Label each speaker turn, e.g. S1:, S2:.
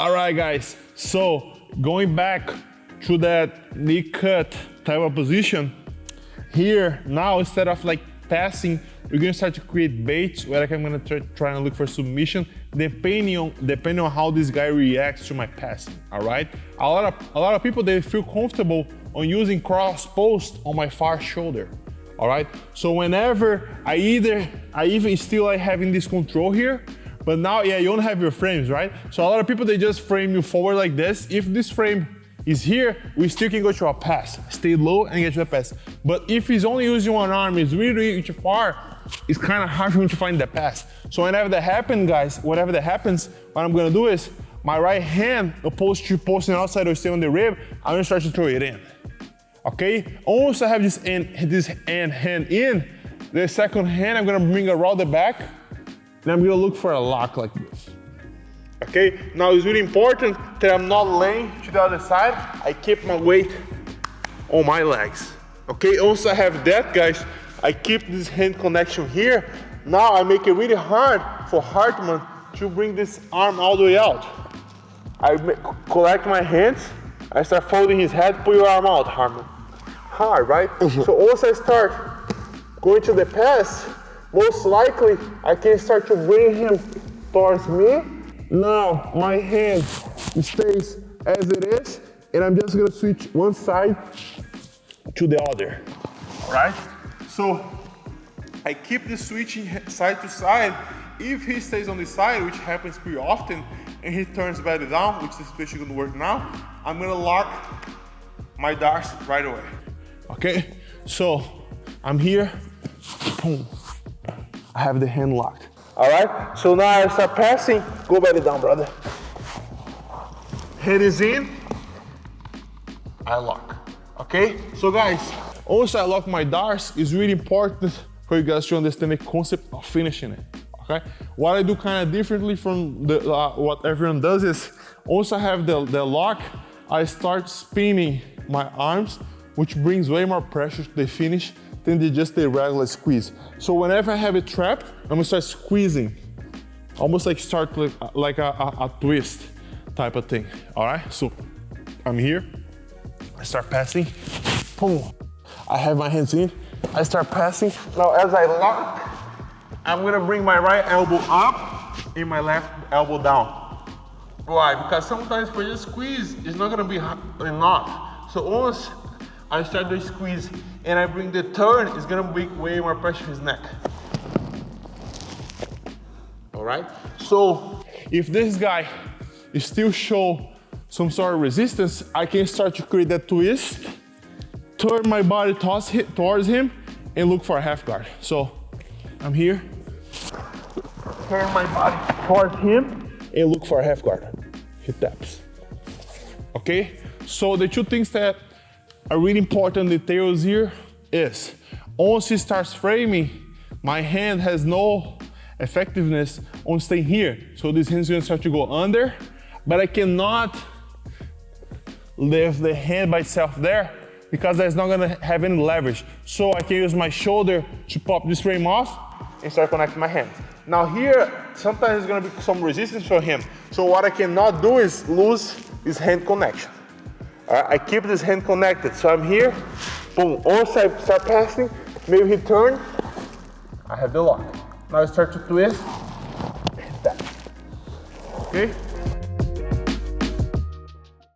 S1: All right, guys. So going back to that knee cut type of position, here now instead of like passing, we're gonna start to create baits where I'm gonna try and look for submission depending on how this guy reacts to my passing. All right. A lot of people, they feel comfortable on using cross post on my far shoulder. All right. So whenever I even still like having this control here. But now, yeah, you don't have your frames, right? So a lot of people, they just frame you forward like this. If this frame is here, we still can go to a pass. Stay low and get to a pass. But if he's only using one arm, it's really too far, it's kind of hard for him to find the pass. So whenever that happens, guys, what I'm gonna do is, my right hand, opposed to posting outside or staying on the rib, I'm gonna start to throw it in. Okay? Once I have this hand in, the second hand, I'm gonna bring around the back, and I'm gonna look for a lock like this. Okay, now it's really important that I'm not laying to the other side. I keep my weight on my legs. Okay, once I have that, guys, I keep this hand connection here. Now I make it really hard for Hartman to bring this arm all the way out. I collect my hands, I start folding his head, pull your arm out, Hartman. Hard, right? So once I start going to the pass, most likely, I can start to bring him towards me. Now, my hand stays as it is, and I'm just gonna switch one side to the other, all right? So, I keep the switching side to side. If he stays on this side, which happens pretty often, and he turns back down, which is especially gonna work now, I'm gonna lock my darts right away. Okay, so I'm here, boom. I have the hand locked. All right, so now I start passing, go belly down, brother. Head is in, I lock, okay? So guys, once I lock my darts, it's really important for you guys to understand the concept of finishing it, okay? What I do kind of differently from what everyone does is, once I have the lock, I start spinning my arms, which brings way more pressure to the finish than just the regular squeeze. So whenever I have it trapped, I'm gonna start squeezing, almost like like a twist type of thing, all right? So I'm here, I start passing, boom. I have my hands in, I start passing. Now as I lock, I'm gonna bring my right elbow up and my left elbow down. Why? Because sometimes for your squeeze, it's not gonna be enough. So once I start the squeeze and I bring the turn, it's gonna bring way more pressure in his neck. All right? So if this guy is still show some sort of resistance, I can start to create that twist, turn my body towards him, and look for a half guard. So I'm here, turn my body towards him, and look for a half guard. He taps. Okay? So the two things that are really important details here is, once he starts framing, my hand has no effectiveness on staying here. So this hand is gonna start to go under, but I cannot lift the hand by itself there because that's not gonna have any leverage. So I can use my shoulder to pop this frame off and start connecting my hand. Now here, sometimes there's gonna be some resistance for him. So what I cannot do is lose this hand connection. I keep this hand connected, so I'm here, boom. Once I start passing, maybe he turn, I have the lock. Now I start to twist, and that. Okay?